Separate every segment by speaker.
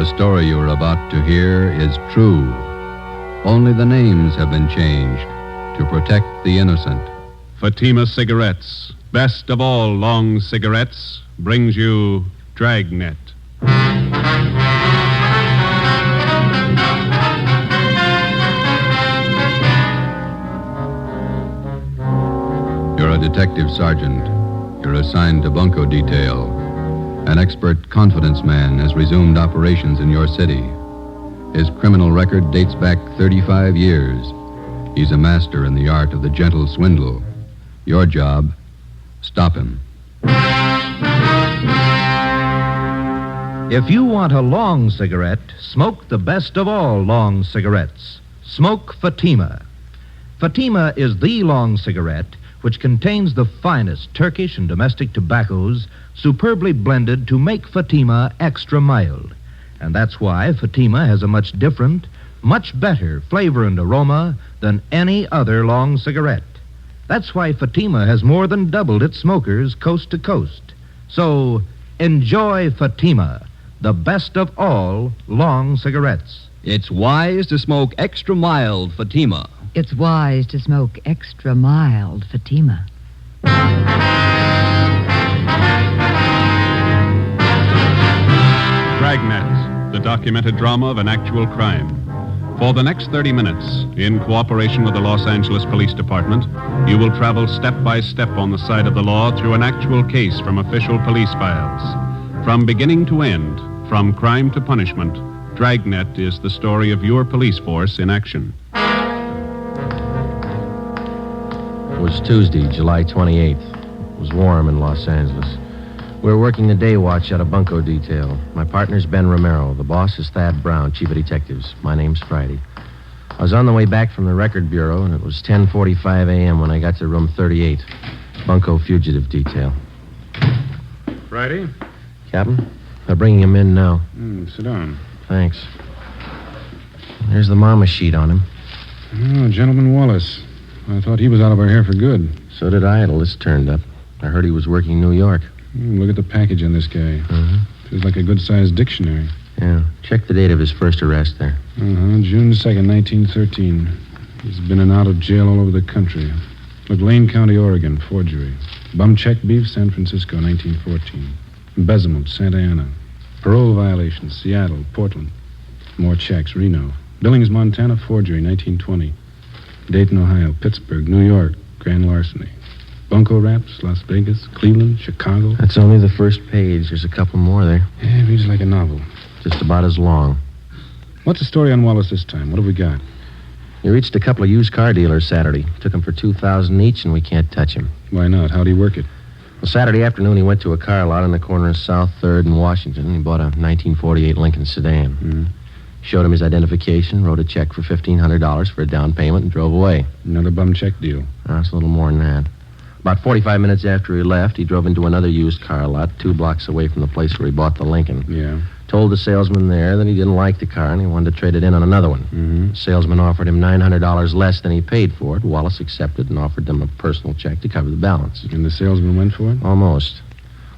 Speaker 1: The story you are about to hear is true. Only the names have been changed to protect the innocent.
Speaker 2: Fatima Cigarettes, best of all long cigarettes, brings you Dragnet.
Speaker 1: You're a detective sergeant. You're assigned to bunco detail. An expert confidence man has resumed operations in your city. His criminal record dates back 35 years. He's a master in the art of the gentle swindle. Your job, stop him.
Speaker 3: If you want a long cigarette, smoke the best of all long cigarettes. Smoke Fatima. Fatima is the long cigarette which contains the finest Turkish and domestic tobaccos superbly blended to make Fatima extra mild. And that's why Fatima has a much different, much better flavor and aroma than any other long cigarette. That's why Fatima has more than doubled its smokers coast to coast. So, enjoy Fatima, the best of all long cigarettes.
Speaker 4: It's wise to smoke extra mild Fatima.
Speaker 5: It's wise to smoke extra mild Fatima.
Speaker 2: Dragnet, the documented drama of an actual crime. For the next 30 minutes, in cooperation with the Los Angeles Police Department, you will travel step by step on the side of the law through an actual case from official police files. From beginning to end, from crime to punishment, Dragnet is the story of your police force in action.
Speaker 6: It was Tuesday, July 28th. It was warm in Los Angeles. We were working the day watch at a bunco detail. My partner's Ben Romero. The boss is Thad Brown, chief of detectives. My name's Friday. I was on the way back from the record bureau, and it was 10:45 a.m. when I got to room 38, bunco fugitive detail.
Speaker 2: Friday?
Speaker 6: Captain, they're bringing him in now.
Speaker 2: Sit down.
Speaker 6: Thanks. There's the mama sheet on him.
Speaker 7: Oh, Gentleman Wallace. I thought he was out of our hair for good.
Speaker 6: So did I till this turned up. I heard he was working New York.
Speaker 7: Look at the package on this guy. Feels like a good-sized dictionary.
Speaker 6: Yeah. Check the date of his first arrest there.
Speaker 7: June 2nd, 1913. He's been in and out of jail all over the country. Look, Lane County, Oregon, forgery. Bum check beef, San Francisco, 1914. Embezzlement, Santa Ana. Parole violations, Seattle, Portland. More checks, Reno. Billings, Montana, forgery, 1920. Dayton, Ohio, Pittsburgh, New York, grand larceny. Bunco Raps, Las Vegas, Cleveland, Chicago.
Speaker 6: That's only the first page. There's a couple more there.
Speaker 7: Yeah, it reads like a novel.
Speaker 6: Just about as long.
Speaker 7: What's the story on Wallace this time? What have we got?
Speaker 6: He reached a couple of used car dealers Saturday. Took them for $2,000 each, and we can't touch him.
Speaker 7: Why not? How'd he work it?
Speaker 6: Well, Saturday afternoon, he went to a car lot on the corner of South 3rd and Washington, and he bought a 1948 Lincoln sedan. Showed him his identification, wrote a check for $1,500 for a down payment, and drove away.
Speaker 7: Another bum check deal.
Speaker 6: That's a little more than that. About 45 minutes after he left, he drove into another used car lot 2 blocks away from the place where he bought the Lincoln.
Speaker 7: Yeah.
Speaker 6: Told the salesman there that he didn't like the car and he wanted to trade it in on another one. The salesman offered him $900 less than he paid for it. Wallace accepted and offered them a personal check to cover the balance.
Speaker 7: And the salesman went for it?
Speaker 6: Almost.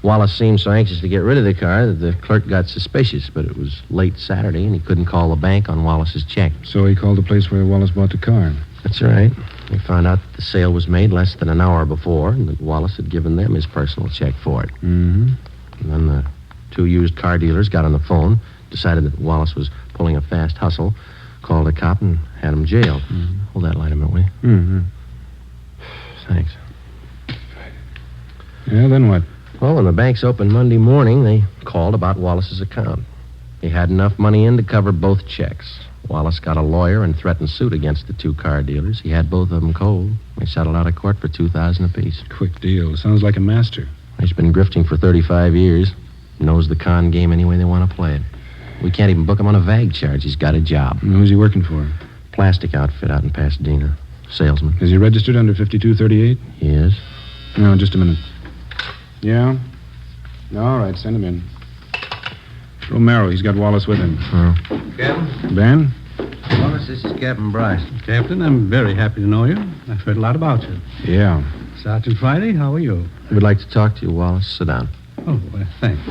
Speaker 6: Wallace seemed so anxious to get rid of the car that the clerk got suspicious, but it was late Saturday and he couldn't call the bank on Wallace's check.
Speaker 7: So he called the place where Wallace bought the car.
Speaker 6: That's right. We found out that the sale was made less than an hour before and that Wallace had given them his personal check for it. And then the 2 used car dealers got on the phone, decided that Wallace was pulling a fast hustle, called a cop, and had him jailed. Hold that light a minute, will you? Thanks.
Speaker 7: Yeah, then what?
Speaker 6: Well, when the banks opened Monday morning, they called about Wallace's account. He had enough money in to cover both checks. Wallace got a lawyer and threatened suit against the 2 car dealers. He had both of them cold. They settled out of court for $2,000 apiece.
Speaker 7: Quick deal. Sounds like a master.
Speaker 6: He's been grifting for 35 years. Knows the con game any way they want to play it. We can't even book him on a VAG charge. He's got a job.
Speaker 7: And who's he working for?
Speaker 6: Plastic outfit out in Pasadena. Salesman.
Speaker 7: Is he registered under 5238?
Speaker 6: He is.
Speaker 7: No, just a minute. Yeah? All right, send him in. Romero, he's got Wallace with him.
Speaker 8: Captain?
Speaker 7: Ben?
Speaker 8: Wallace, this is Captain Bryce. Captain, I'm very happy to know you. I've heard a lot about you.
Speaker 7: Yeah.
Speaker 8: Sergeant Friday, how are you?
Speaker 6: We'd like to talk to you, Wallace. Sit down.
Speaker 8: Oh, well, thanks.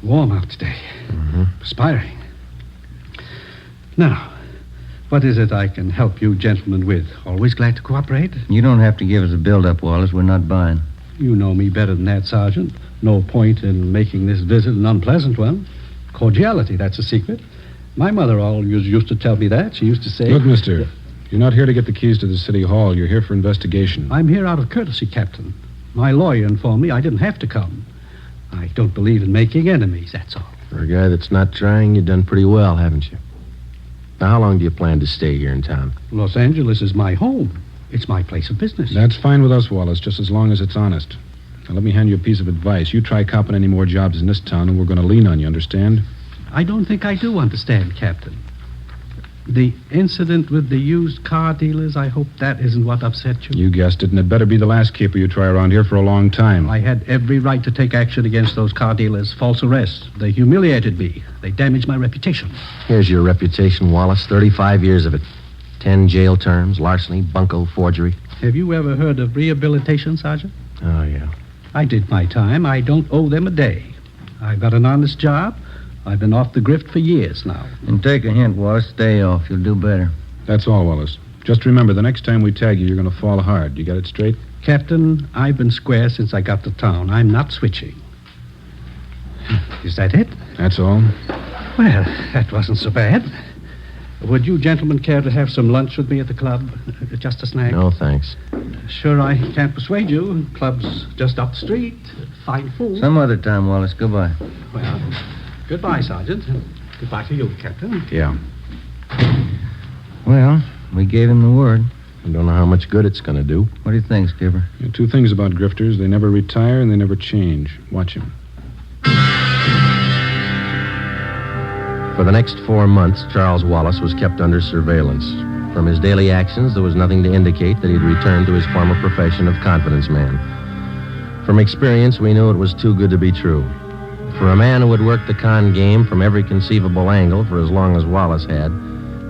Speaker 8: Warm out today. Perspiring. Now, what is it I can help you gentlemen with? Always glad to cooperate.
Speaker 9: You don't have to give us a build-up, Wallace. We're not buying.
Speaker 8: You know me better than that, Sergeant. No point in making this visit an unpleasant one. Cordiality, that's a secret. My mother always used to tell me that. She used to say...
Speaker 7: Look, mister, you're not here to get the keys to the city hall. You're here for investigation.
Speaker 8: I'm here out of courtesy, Captain. My lawyer informed me I didn't have to come. I don't believe in making enemies, that's all.
Speaker 6: For a guy that's not trying, you've done pretty well, haven't you? Now, how long do you plan to stay here in town?
Speaker 8: Los Angeles is my home. It's my place of business.
Speaker 7: That's fine with us, Wallace, just as long as it's honest. Now, let me hand you a piece of advice. You try copping any more jobs in this town, and we're going to lean on you, understand?
Speaker 8: I don't think I do understand, Captain. The incident with the used car dealers, I hope that isn't what upset you.
Speaker 7: You guessed it, and it better be the last caper you try around here for a long time.
Speaker 8: I had every right to take action against those car dealers. False arrest. They humiliated me. They damaged my reputation.
Speaker 6: Here's your reputation, Wallace. 35 years of it. 10 jail terms, larceny, bunco, forgery.
Speaker 8: Have you ever heard of rehabilitation, Sergeant?
Speaker 6: Oh, yeah.
Speaker 8: I did my time. I don't owe them a day. I've got an honest job. I've been off the grift for years now.
Speaker 9: And take a hint, Wallace. Stay off. You'll do better.
Speaker 7: That's all, Wallace. Just remember, the next time we tag you, you're going to fall hard. You got it straight?
Speaker 8: Captain, I've been square since I got to town. I'm not switching. Is that it?
Speaker 7: That's all.
Speaker 8: Well, that wasn't so bad. Would you gentlemen care to have some lunch with me at the club? Just a snack?
Speaker 6: No, thanks.
Speaker 8: Sure, I can't persuade you. Club's just up the street. Fine food.
Speaker 9: Some other time, Wallace. Goodbye.
Speaker 8: Well, goodbye, Sergeant. Goodbye to you, Captain.
Speaker 7: Yeah.
Speaker 9: Well, we gave him the word.
Speaker 6: I don't know how much good it's going to do.
Speaker 9: What do you think, Skipper?
Speaker 7: Two things about grifters. They never retire and they never change. Watch him.
Speaker 6: For the next 4 months, Charles Wallace was kept under surveillance. From his daily actions, there was nothing to indicate that he'd returned to his former profession of confidence man. From experience, we knew it was too good to be true. For a man who had worked the con game from every conceivable angle for as long as Wallace had,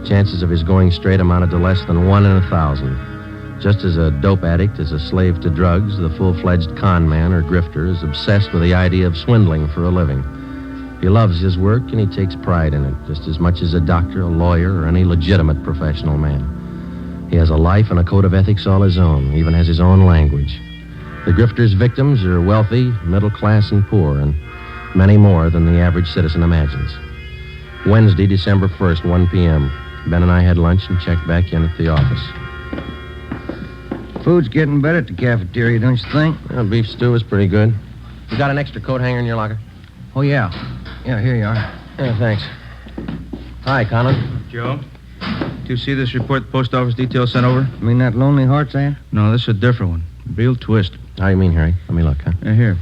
Speaker 6: chances of his going straight amounted to less than 1 in 1,000. Just as a dope addict is a slave to drugs, the full-fledged con man or grifter is obsessed with the idea of swindling for a living. He loves his work and he takes pride in it, just as much as a doctor, a lawyer, or any legitimate professional man. He has a life and a code of ethics all his own, even has his own language. The grifter's victims are wealthy, middle class, and poor, and many more than the average citizen imagines. Wednesday, December 1st, 1 p.m. Ben and I had lunch and checked back in at the office.
Speaker 9: Food's getting better at the cafeteria, don't you think?
Speaker 6: Well, beef stew is pretty good. You got an extra coat hanger in your locker?
Speaker 9: Oh, yeah. Yeah, here you are.
Speaker 6: Yeah, thanks. Hi, Conlon.
Speaker 10: Joe, do you see this report the post office detail sent over?
Speaker 9: You mean that Lonely Hearts ad?
Speaker 10: No, this is a different one. Real twist.
Speaker 6: How you mean, Harry? Let me look, huh?
Speaker 10: Here.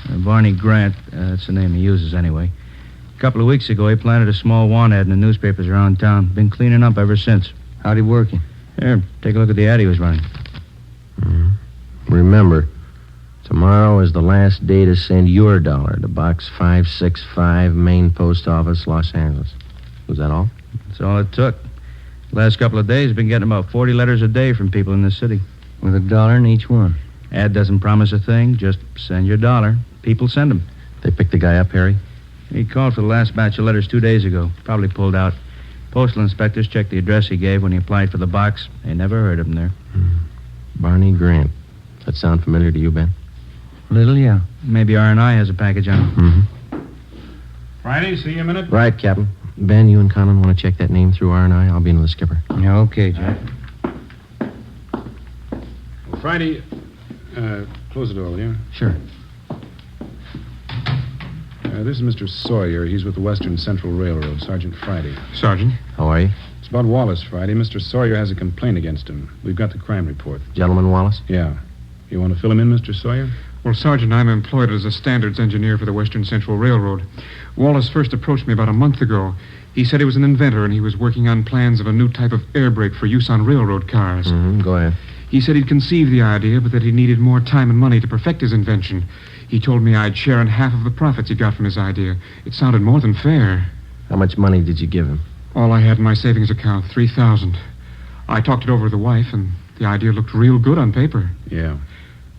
Speaker 10: Barney Grant, that's the name he uses anyway. A couple of weeks ago, he planted a small want ad in the newspapers around town. Been cleaning up ever since.
Speaker 9: How'd he work you?
Speaker 10: Here, take a look at the ad he was running.
Speaker 6: Remember, tomorrow is the last day to send your dollar to Box 565, Main Post Office, Los Angeles. Was that all?
Speaker 10: That's all it took. Last couple of days, been getting about 40 letters a day from people in this city.
Speaker 9: With $1 in each one.
Speaker 10: Ad doesn't promise a thing. Just send your dollar. People send them.
Speaker 6: They picked the guy up, Harry?
Speaker 10: He called for the last batch of letters 2 days ago. Probably pulled out. Postal inspectors checked the address he gave when he applied for the box. They never heard of him there.
Speaker 6: Barney Grant. Does that sound familiar to you, Ben?
Speaker 9: Little, yeah.
Speaker 10: Maybe R&I has a package on him.
Speaker 7: Friday, see you a minute.
Speaker 6: Right, Captain. Ben, you and Conlon want to check that name through R&I? I'll be in with the skipper.
Speaker 9: Yeah, okay, Jack.
Speaker 7: Friday, close the door, will you?
Speaker 6: Sure.
Speaker 7: This is Mr. Sawyer. He's with the Western Central Railroad, Sergeant Friday.
Speaker 10: Sergeant.
Speaker 6: How are you?
Speaker 7: It's about Wallace, Friday. Mr. Sawyer has a complaint against him. We've got the crime report.
Speaker 6: Gentleman Wallace?
Speaker 7: Yeah. You want to fill him in, Mr. Sawyer?
Speaker 11: Well, Sergeant, I'm employed as a standards engineer for the Western Central Railroad. Wallace first approached me about a month ago. He said he was an inventor and he was working on plans of a new type of air brake for use on railroad cars.
Speaker 6: Go ahead.
Speaker 11: He said he'd conceived the idea, but that he needed more time and money to perfect his invention. He told me I'd share in half of the profits he got from his idea. It sounded more than fair.
Speaker 6: How much money did you give him?
Speaker 11: All I had in my savings account, $3,000. I talked it over with the wife, and the idea looked real good on paper.
Speaker 7: Yeah.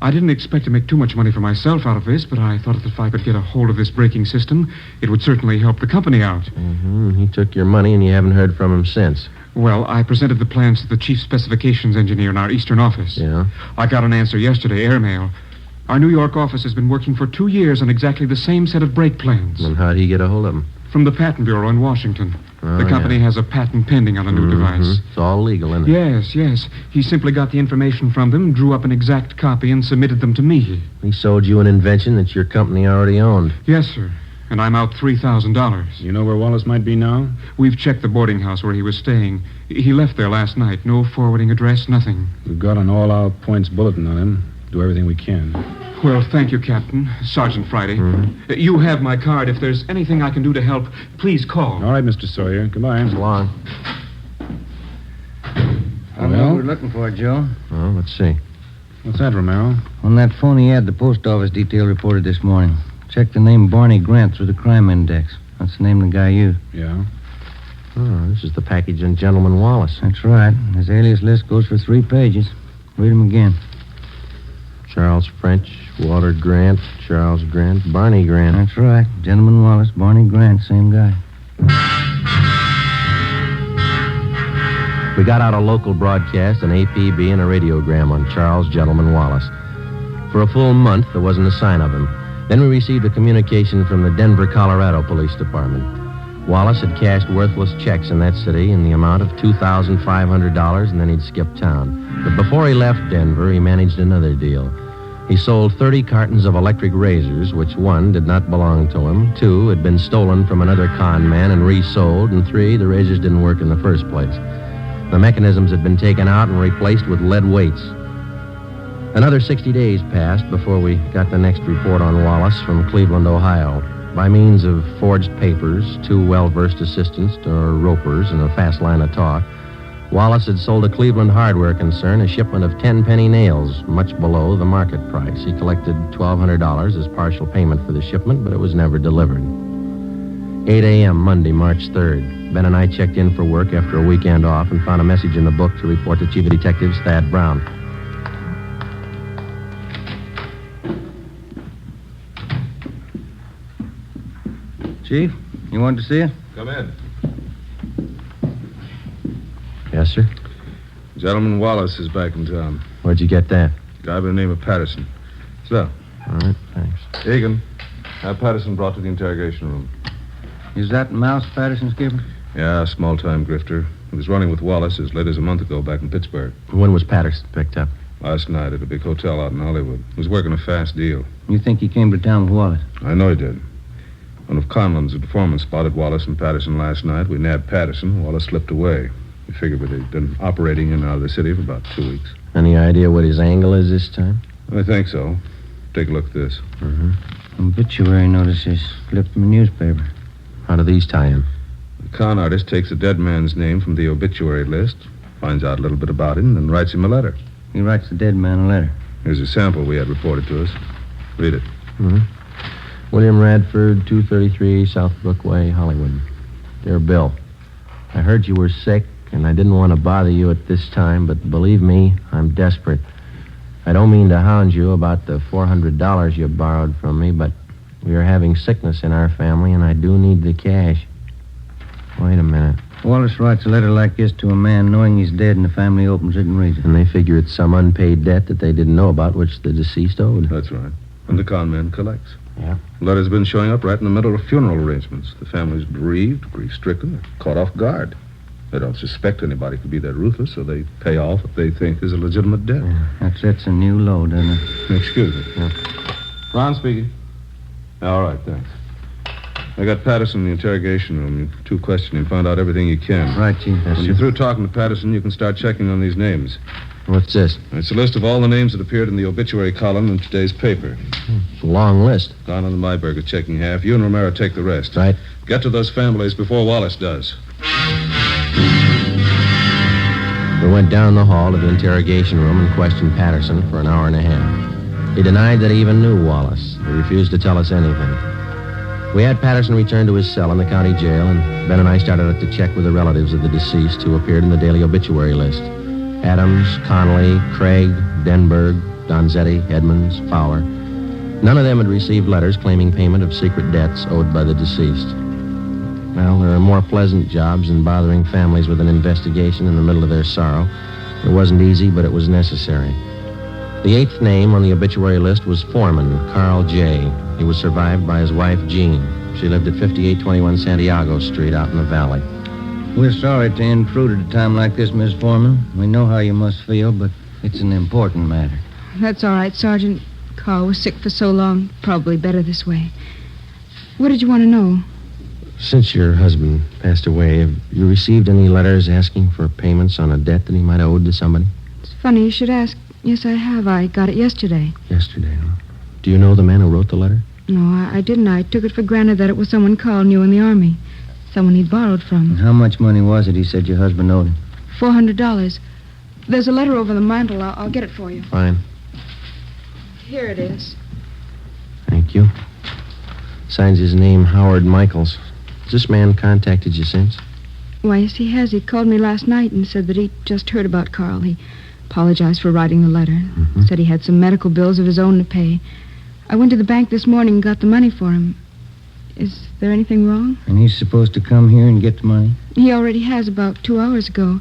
Speaker 11: I didn't expect to make too much money for myself out of this, but I thought that if I could get a hold of this braking system, it would certainly help the company out.
Speaker 6: Mm-hmm. He took your money and you haven't heard from him since.
Speaker 11: Well, I presented the plans to the chief specifications engineer in our eastern office.
Speaker 6: Yeah?
Speaker 11: I got an answer yesterday, airmail. Our New York office has been working for 2 years on exactly the same set of brake plans.
Speaker 6: And how'd he get a hold of them?
Speaker 11: From the Patent Bureau in Washington.
Speaker 6: Oh,
Speaker 11: the company has a patent pending on the new device.
Speaker 6: It's all legal, isn't it?
Speaker 11: Yes. He simply got the information from them, drew up an exact copy, and submitted them to me.
Speaker 6: He sold you an invention that your company already owned.
Speaker 11: Yes, sir. And I'm out $3,000.
Speaker 7: You know where Wallace might be now?
Speaker 11: We've checked the boarding house where he was staying. He left there last night. No forwarding address, nothing.
Speaker 7: We've got an all-out points bulletin on him. Do everything we can.
Speaker 11: Well, thank you, Captain. Sergeant Friday. You have my card. If there's anything I can do to help, please call.
Speaker 7: All right, Mr. Sawyer. Goodbye.
Speaker 6: So long.
Speaker 10: I don't know what we're looking for, Joe.
Speaker 6: Well, let's see.
Speaker 7: What's that, Romero?
Speaker 10: On that phony ad the post office detail reported this morning. Check the name Barney Grant through the crime index. That's the name the guy used.
Speaker 7: Yeah?
Speaker 6: Oh, this is the package on Gentleman Wallace.
Speaker 10: That's right. His alias list goes for 3 pages. Read them again.
Speaker 6: Charles French, Walter Grant, Charles Grant, Barney Grant.
Speaker 10: That's right. Gentleman Wallace, Barney Grant, same guy.
Speaker 6: We got out a local broadcast, an APB, and a radiogram on Charles Gentleman Wallace. For a full month, there wasn't a sign of him. Then we received a communication from the Denver, Colorado Police Department. Wallace had cashed worthless checks in that city in the amount of $2,500, and then he'd skipped town. But before he left Denver, he managed another deal. He sold 30 cartons of electric razors, which 1, did not belong to him, 2, had been stolen from another con man and resold, and 3, the razors didn't work in the first place. The mechanisms had been taken out and replaced with lead weights. Another 60 days passed before we got the next report on Wallace from Cleveland, Ohio. By means of forged papers, 2 well-versed assistants, or ropers, and a fast line of talk, Wallace had sold a Cleveland hardware concern a shipment of 10-penny nails, much below the market price. He collected $1,200 as partial payment for the shipment, but it was never delivered. 8 a.m. Monday, March 3rd. Ben and I checked in for work after a weekend off and found a message in the book to report to Chief of Detectives Thad Brown.
Speaker 10: Chief, you wanted to see it?
Speaker 12: Come in.
Speaker 6: Yes, sir?
Speaker 12: Gentleman Wallace is back in town.
Speaker 6: Where'd you get that?
Speaker 12: Guy by the name of Patterson. So.
Speaker 6: All right, thanks.
Speaker 12: Egan, have Patterson brought to the interrogation room.
Speaker 10: Is that Mouse Patterson, Skipper?
Speaker 12: Yeah, small-time grifter. He was running with Wallace as late as a month ago back in Pittsburgh.
Speaker 6: When was Patterson picked up?
Speaker 12: Last night at a big hotel out in Hollywood. He was working a fast deal.
Speaker 10: You think he came to town with Wallace?
Speaker 12: I know he did. One of Conlon's informant spotted Wallace and Patterson last night. We nabbed Patterson. Wallace slipped away. We figured that he'd been operating in and out of the city for about 2 weeks.
Speaker 6: Any idea what his angle is this time?
Speaker 12: I think so. Take a look at this.
Speaker 10: Obituary notices clipped from a newspaper.
Speaker 6: How do these tie in?
Speaker 12: The con artist takes a dead man's name from the obituary list, finds out a little bit about him, and writes him a letter.
Speaker 10: He writes the dead man a letter.
Speaker 12: Here's a sample we had reported to us. Read it.
Speaker 6: William Radford, 233 South Brookway, Hollywood. Dear Bill, I heard you were sick, and I didn't want to bother you at this time, but believe me, I'm desperate. I don't mean to hound you about the $400 you borrowed from me, but we are having sickness in our family, and I do need the cash. Wait a minute.
Speaker 10: Wallace writes a letter like this to a man knowing he's dead, and the family opens it and reads it.
Speaker 6: And they figure it's some unpaid debt that they didn't know about, which the deceased owed.
Speaker 12: That's right. And the con man collects.
Speaker 6: Yeah.
Speaker 12: Letters been showing up right in the middle of funeral arrangements. The family's bereaved, grief-stricken, caught off guard. They don't suspect anybody could be that ruthless, so they pay off what they think is a legitimate debt.
Speaker 10: That sets a new low, doesn't it?
Speaker 12: Excuse me.
Speaker 6: Yeah.
Speaker 12: Ron speaking. All right, thanks. I got Patterson in the interrogation room. You 2 question him, find out everything you can.
Speaker 10: Right, Chief.
Speaker 12: When you're through talking to Patterson, you can start checking on these names.
Speaker 6: What's this?
Speaker 12: It's a list of all the names that appeared in the obituary column in today's paper.
Speaker 6: It's a long list.
Speaker 12: Don and Myberg are checking half. You and Romero take the rest.
Speaker 6: Right.
Speaker 12: Get to those families before Wallace does.
Speaker 6: We went down the hall to the interrogation room and questioned Patterson for an hour and a half. He denied that he even knew Wallace. He refused to tell us anything. We had Patterson returned to his cell in the county jail, and Ben and I started out to check with the relatives of the deceased who appeared in the daily obituary list. Adams, Connolly, Craig, Denberg, Donzetti, Edmonds, Fowler. None of them had received letters claiming payment of secret debts owed by the deceased. Well, there are more pleasant jobs than bothering families with an investigation in the middle of their sorrow. It wasn't easy, but it was necessary. The 8th name on the obituary list was Foreman, Carl J. He was survived by his wife, Jean. She lived at 5821 Santiago Street out in the valley.
Speaker 9: We're sorry to intrude at a time like this, Miss Foreman. We know how you must feel, but it's an important matter.
Speaker 13: That's all right, Sergeant. Carl was sick for so long, probably better this way. What did you want to know?
Speaker 6: Since your husband passed away, have you received any letters asking for payments on a debt that he might have owed to somebody?
Speaker 13: It's funny you should ask. Yes, I have. I got it yesterday.
Speaker 6: Yesterday, huh? Do you know the man who wrote the letter?
Speaker 13: No, I didn't. I took it for granted that it was someone Carl knew in the Army. Someone he'd borrowed from.
Speaker 9: And how much money was it he said your husband owed him?
Speaker 13: $400. There's a letter over the mantel. I'll get it for you.
Speaker 6: Fine.
Speaker 13: Here it is.
Speaker 6: Thank you. Signs his name Howard Michaels. Has this man contacted you since?
Speaker 13: Why, yes, he has. He called me last night and said that he'd just heard about Carl. He apologized for writing the letter. Said he had some medical bills of his own to pay. I went to the bank this morning and got the money for him. Is there anything wrong?
Speaker 9: And he's supposed to come here and get the money?
Speaker 13: He already has about 2 hours ago.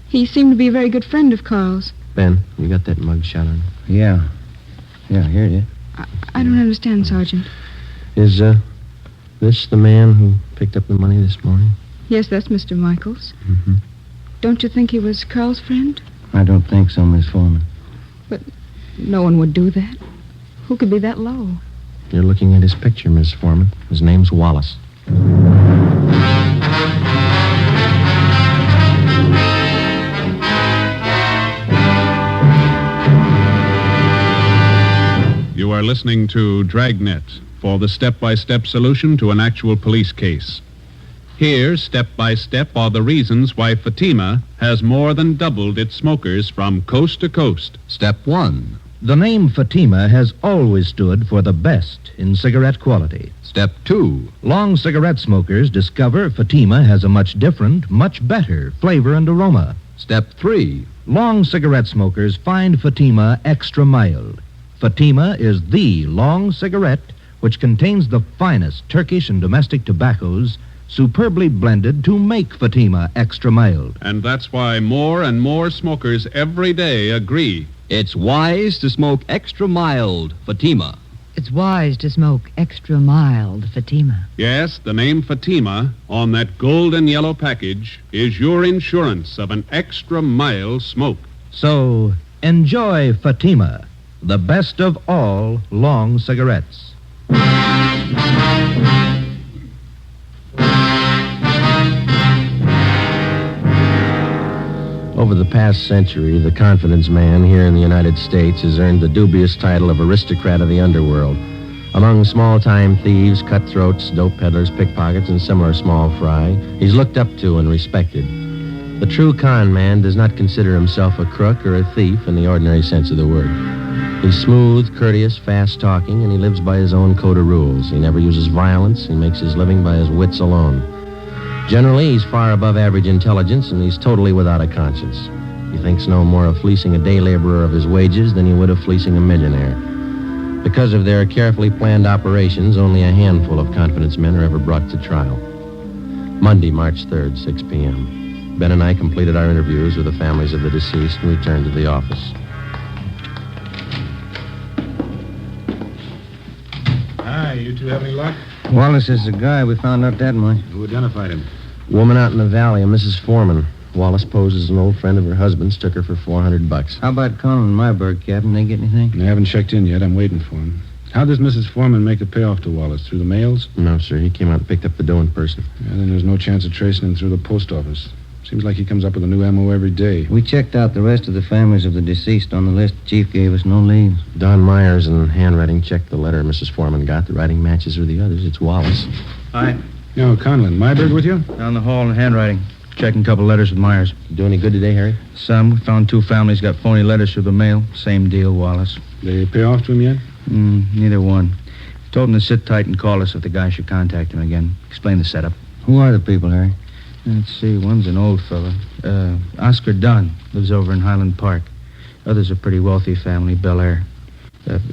Speaker 13: He seemed to be a very good friend of Carl's.
Speaker 6: Ben, you got that mug shot on?
Speaker 9: Yeah. Yeah, here it is.
Speaker 13: I don't understand, Sergeant.
Speaker 6: Is, this the man who picked up the money this morning?
Speaker 13: Yes, that's Mr. Michaels.
Speaker 6: Mm-hmm.
Speaker 13: Don't you think he was Carl's friend?
Speaker 9: I don't think so, Miss Foreman.
Speaker 13: But no one would do that. Who could be that low?
Speaker 6: You're looking at his picture, Miss Foreman. His name's Wallace.
Speaker 2: You are listening to Dragnet for the step-by-step solution to an actual police case. Here, step by step, are the reasons why Fatima has more than doubled its smokers from coast to coast.
Speaker 1: Step 1.
Speaker 3: The name Fatima has always stood for the best in cigarette quality.
Speaker 1: Step 2.
Speaker 3: Long cigarette smokers discover Fatima has a much different, much better flavor and aroma.
Speaker 1: Step 3.
Speaker 3: Long cigarette smokers find Fatima extra mild. Fatima is the long cigarette which contains the finest Turkish and domestic tobaccos superbly blended to make Fatima extra mild.
Speaker 2: And that's why more and more smokers every day agree
Speaker 4: It's wise to smoke extra mild Fatima.
Speaker 5: It's wise to smoke extra mild Fatima.
Speaker 2: Yes, the name Fatima on that golden yellow package is your insurance of an extra mild smoke.
Speaker 3: So, enjoy Fatima, the best of all long cigarettes.
Speaker 6: Over the past century, the confidence man here in the United States has earned the dubious title of aristocrat of the underworld. Among small-time thieves, cutthroats, dope peddlers, pickpockets, and similar small fry, he's looked up to and respected. The true con man does not consider himself a crook or a thief in the ordinary sense of the word. He's smooth, courteous, fast-talking, and he lives by his own code of rules. He never uses violence. He makes his living by his wits alone. Generally, he's far above average intelligence, and he's totally without a conscience. He thinks no more of fleecing a day laborer of his wages than he would of fleecing a millionaire. Because of their carefully planned operations, only a handful of confidence men are ever brought to trial. Monday, March 3rd, 6 p.m. Ben and I completed our interviews with the families of the deceased and returned to the office.
Speaker 7: Hi, you two have any luck?
Speaker 9: Wallace is the guy. We found out that much.
Speaker 7: Who identified him?
Speaker 6: Woman out in the valley, a Mrs. Foreman. Wallace posed as an old friend of her husband's, took her for $400.
Speaker 9: How about Colin and Myberg, Captain? They get anything?
Speaker 7: They haven't checked in yet. I'm waiting for him. How does Mrs. Foreman make the payoff to Wallace? Through the mails?
Speaker 6: No, sir. He came out and picked up the dough in person.
Speaker 7: Yeah, then there's no chance of tracing him through the post office. Seems like he comes up with a new MO every day.
Speaker 9: We checked out the rest of the families of the deceased on the list the chief gave us. No leads.
Speaker 6: Don Myers in handwriting checked the letter Mrs. Foreman got. The writing matches with the others. It's Wallace.
Speaker 10: Hi.
Speaker 7: No, Conlon. Myberg with you?
Speaker 10: Down the hall in handwriting. Checking a couple letters with Myers.
Speaker 6: Do any good today, Harry?
Speaker 10: Some. We found 2 families got phony letters through the mail. Same deal, Wallace.
Speaker 7: They pay off to him yet?
Speaker 10: Neither one. Told him to sit tight and call us if the guy should contact him again. Explain the setup.
Speaker 9: Who are the people, Harry?
Speaker 10: Let's see, one's an old fella. Oscar Dunn lives over in Highland Park. Others a pretty wealthy family, Bel Air.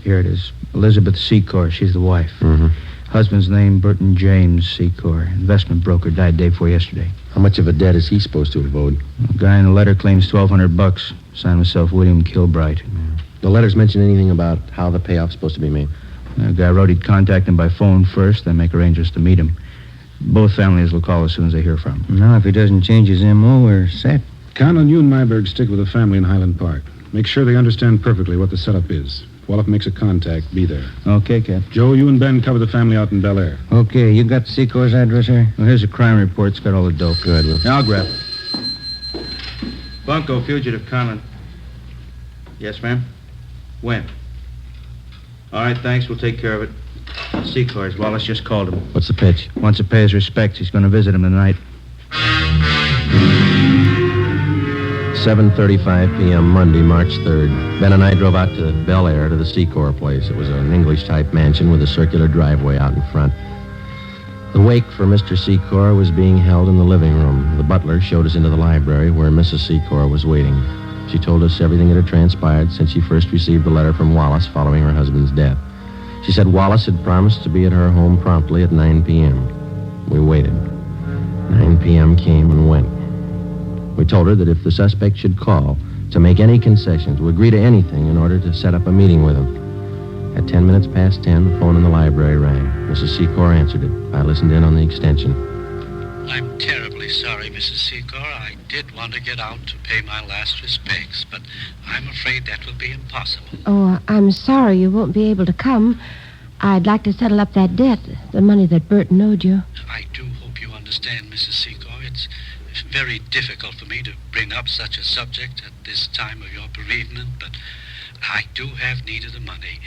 Speaker 10: Here it is. Elizabeth Secor, she's the wife.
Speaker 6: Mm-hmm.
Speaker 10: Husband's name, Burton James Secor. Investment broker, died day before yesterday.
Speaker 6: How much of a debt is he supposed to have owed?
Speaker 10: The guy in the letter claims $1,200. Signed himself William Kilbright.
Speaker 6: The letters mention anything about how the payoff's supposed to be made?
Speaker 10: The guy wrote he'd contact him by phone first, then make arrangements to meet him. Both families will call as soon as they hear from him.
Speaker 9: Now, if he doesn't change his M.O., we're set.
Speaker 7: Conlon, you and Myberg stick with the family in Highland Park. Make sure they understand perfectly what the setup is. If Wallop makes a contact, be there.
Speaker 10: Okay, Cap.
Speaker 7: Joe, you and Ben cover the family out in Bel Air.
Speaker 9: Okay, you got Secor's address here?
Speaker 10: Well, here's a crime report. It's got all the dope.
Speaker 6: Good.
Speaker 10: Yeah, I'll grab it. Bunko, fugitive, Conlon. Yes, ma'am? When? All right, thanks. We'll take care of it. Secors. Wallace just called him.
Speaker 6: What's the pitch?
Speaker 10: Wants to pay his respects. He's going to visit him tonight.
Speaker 6: 7:35 p.m. Monday, March 3rd. Ben and I drove out to Bel Air to the Secor place. It was an English-type mansion with a circular driveway out in front. The wake for Mr. Secor was being held in the living room. The butler showed us into the library where Mrs. Secor was waiting. She told us everything that had transpired since she first received the letter from Wallace following her husband's death. She said Wallace had promised to be at her home promptly at 9 p.m. We waited. 9 p.m. came and went. We told her that if the suspect should call, to make any concessions, to agree to anything in order to set up a meeting with him. At 10 minutes past 10, the phone in the library rang. Mrs. Secor answered it. I listened in on the extension.
Speaker 14: I'm terribly sorry, Mrs. Secor. I did want to get out to pay my last respects, but I'm afraid that will be impossible.
Speaker 15: Oh, I'm sorry you won't be able to come. I'd like to settle up that debt, the money that Burton owed you.
Speaker 14: I do hope you understand, Mrs. Secor. It's very difficult for me to bring up such a subject at this time of your bereavement, but I do have need of the money.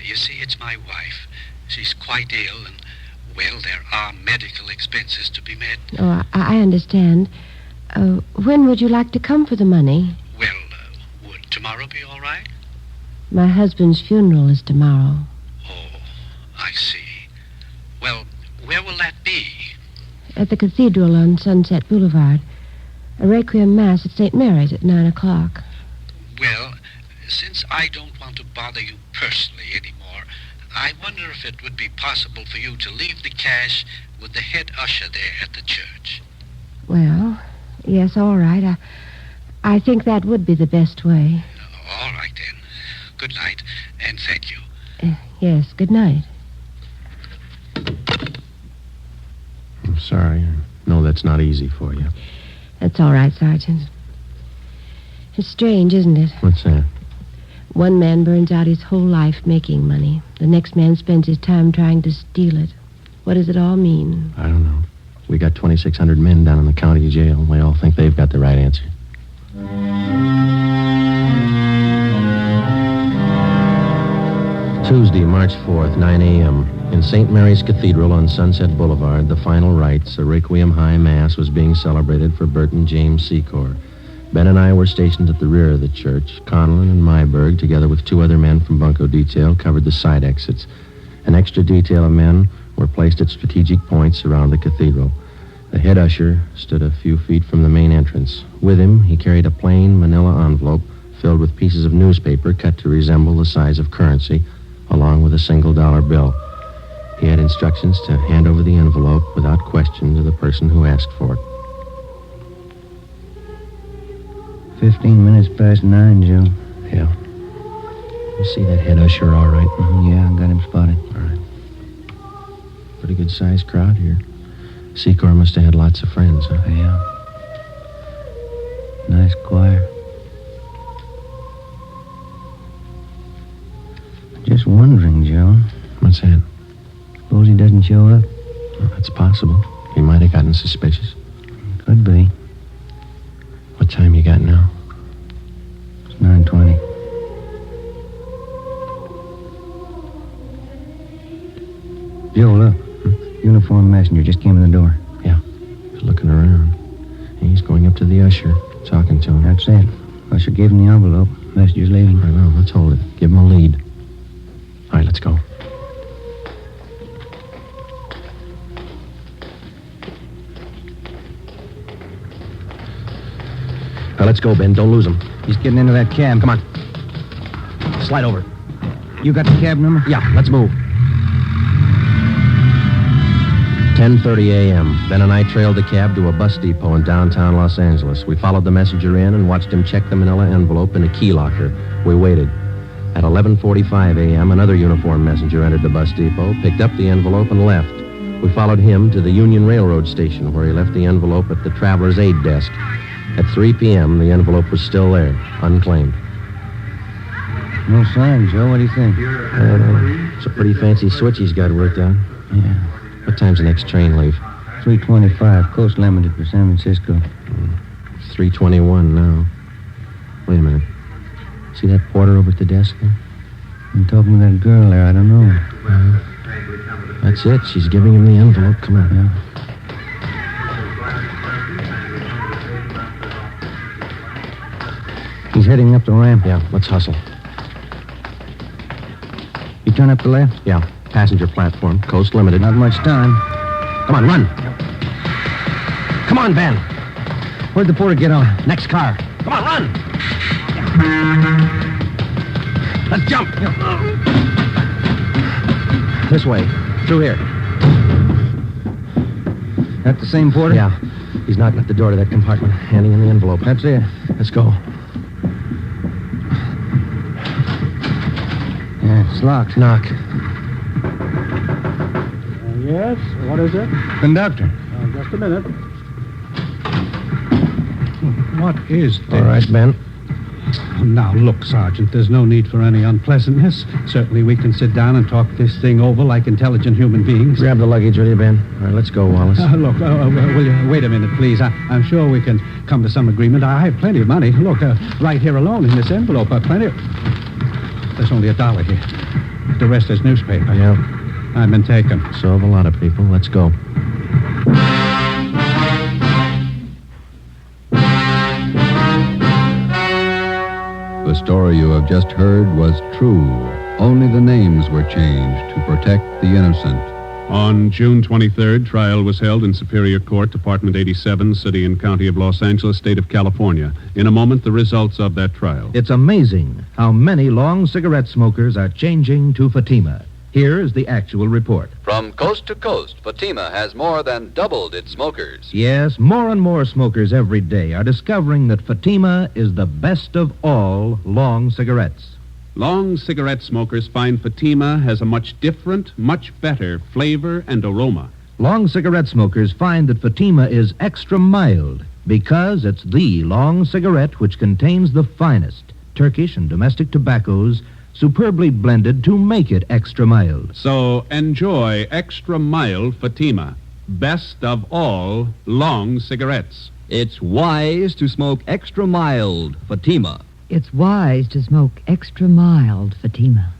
Speaker 14: You see, it's my wife. She's quite ill, and, well, there are medical expenses to be met.
Speaker 15: Oh, I understand. When would you like to come for the money?
Speaker 14: Well, would tomorrow be all right?
Speaker 15: My husband's funeral is tomorrow.
Speaker 14: Oh, I see. Well, where will that be?
Speaker 15: At the cathedral on Sunset Boulevard. A requiem mass at St. Mary's at 9 o'clock.
Speaker 14: Well, since I don't want to bother you personally anymore, I wonder if it would be possible for you to leave the cash with the head usher there at the church.
Speaker 15: Well, yes, all right. I think that would be the best way.
Speaker 14: All right, then. Good night, and thank you.
Speaker 15: Yes, good night.
Speaker 6: I'm sorry. I know that's not easy for you.
Speaker 15: That's all right, Sergeant. It's strange, isn't it?
Speaker 6: What's that?
Speaker 15: One man burns out his whole life making money. The next man spends his time trying to steal it. What does it all mean?
Speaker 6: I don't know. We got 2,600 men down in the county jail. They all think they've got the right answer. Tuesday, March 4th, 9 a.m. In St. Mary's Cathedral on Sunset Boulevard, the final rites, a Requiem High Mass, was being celebrated for Burton James Secor. Ben and I were stationed at the rear of the church. Conlon and Myberg, together with two other men from Bunko Detail, covered the side exits. An extra detail of men were placed at strategic points around the cathedral. The head usher stood a few feet from the main entrance. With him, he carried a plain manila envelope filled with pieces of newspaper cut to resemble the size of currency, along with a $1 bill. He had instructions to hand over the envelope without question to the person who asked for it.
Speaker 9: 15 minutes past 9, Joe.
Speaker 6: Yeah. You see that head usher all right?
Speaker 9: Yeah, I got him spotted.
Speaker 6: All right. Pretty good-sized crowd here. Secor must have had lots of friends, huh?
Speaker 9: Yeah. Nice choir. Just wondering, Joe.
Speaker 6: What's that?
Speaker 9: Suppose he doesn't show up?
Speaker 6: Well, that's possible. He might have gotten suspicious.
Speaker 9: Could be.
Speaker 6: What time you got now?
Speaker 9: It's 9:20. Joe, look. Uniformed messenger just came in the door.
Speaker 6: Yeah. He's looking around. He's going up to the usher, talking to him.
Speaker 9: That's it. Usher gave him the envelope. Messenger's leaving.
Speaker 6: Right, well, let's hold it. Give him a lead. All right, let's go. let's go, Ben. Don't lose him.
Speaker 9: He's getting into that cab.
Speaker 6: Come on. Slide over.
Speaker 9: You got the cab number?
Speaker 6: Yeah, let's move. 10:30 a.m. Ben and I trailed the cab to a bus depot in downtown Los Angeles. We followed the messenger in and watched him check the manila envelope in a key locker. We waited. At 11:45 a.m., another uniformed messenger entered the bus depot, picked up the envelope, and left. We followed him to the Union Railroad station, where he left the envelope at the traveler's aid desk. At 3 p.m., the envelope was still there, unclaimed.
Speaker 9: No sign, Joe. What do you think?
Speaker 6: I don't know. It's a pretty fancy switch he's got worked out.
Speaker 9: Yeah.
Speaker 6: What time's the next train leave?
Speaker 9: 3:25. Coast Limited for San Francisco.
Speaker 6: It's 3:21 now. Wait a minute. See that porter over at the desk there?
Speaker 9: I'm talking to that girl there. I don't know.
Speaker 6: That's it. She's giving him the envelope. Come on.
Speaker 9: Yeah. He's heading up the ramp.
Speaker 6: Yeah, let's hustle.
Speaker 9: You turn up the left?
Speaker 6: Yeah, passenger platform, Coast Limited.
Speaker 9: Not much time.
Speaker 6: Come on, run. Come on, Ben.
Speaker 9: Where'd the porter get on?
Speaker 6: Next car. Come on, run. Let's jump. This way. Through here.
Speaker 9: That the same porter?
Speaker 6: Yeah. He's knocking at the door to that compartment, handing him the envelope.
Speaker 9: That's it.
Speaker 6: Let's go.
Speaker 9: Yeah, it's locked.
Speaker 6: Knock.
Speaker 8: Yes? What is it?
Speaker 9: Conductor.
Speaker 8: Just a minute. What is this?
Speaker 6: All right, Ben.
Speaker 8: Now, look, Sergeant, there's no need for any unpleasantness. Certainly we can sit down and talk this thing over like intelligent human beings.
Speaker 6: Grab the luggage, will you, Ben? All right, let's go, Wallace.
Speaker 8: Look, will you wait a minute, please? I'm sure we can come to some agreement. I have plenty of money. Look, right here alone in this envelope, plenty of... There's only $1 here. The rest is newspaper.
Speaker 6: Yeah.
Speaker 8: I've been taken.
Speaker 6: So have a lot of people. Let's go.
Speaker 1: The story you have just heard was true. Only the names were changed to protect the innocent.
Speaker 2: On June 23rd, trial was held in Superior Court, Department 87, City and County of Los Angeles, State of California. In a moment, the results of that trial.
Speaker 3: It's amazing how many long cigarette smokers are changing to Fatima. Here is the actual report.
Speaker 16: From coast to coast, Fatima has more than doubled its smokers.
Speaker 3: Yes, more and more smokers every day are discovering that Fatima is the best of all long cigarettes.
Speaker 2: Long cigarette smokers find Fatima has a much different, much better flavor and aroma.
Speaker 3: Long cigarette smokers find that Fatima is extra mild because it's the long cigarette which contains the finest Turkish and domestic tobaccos superbly blended to make it extra mild.
Speaker 2: So enjoy extra mild Fatima, best of all long cigarettes.
Speaker 4: It's wise to smoke extra mild Fatima.
Speaker 5: It's wise to smoke extra mild Fatima.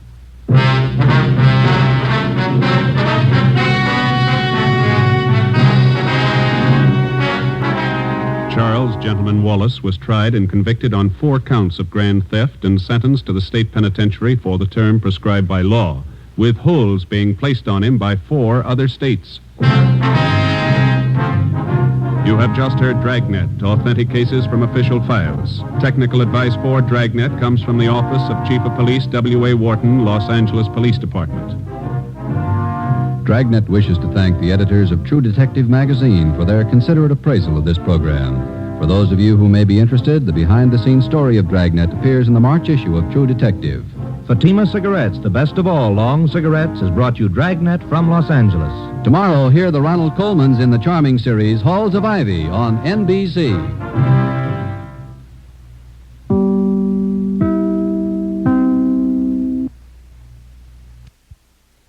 Speaker 2: Charles Gentleman Wallace was tried and convicted on 4 counts of grand theft and sentenced to the state penitentiary for the term prescribed by law, with holds being placed on him by 4 other states. You have just heard Dragnet, authentic cases from official files. Technical advice for Dragnet comes from the Office of Chief of Police W.A. Wharton, Los Angeles Police Department.
Speaker 1: Dragnet wishes to thank the editors of True Detective magazine for their considerate appraisal of this program. For those of you who may be interested, the behind-the-scenes story of Dragnet appears in the March issue of True Detective.
Speaker 3: Fatima Cigarettes, the best of all long cigarettes, has brought you Dragnet from Los Angeles.
Speaker 1: Tomorrow, hear the Ronald Colmans in the charming series Halls of Ivy on NBC.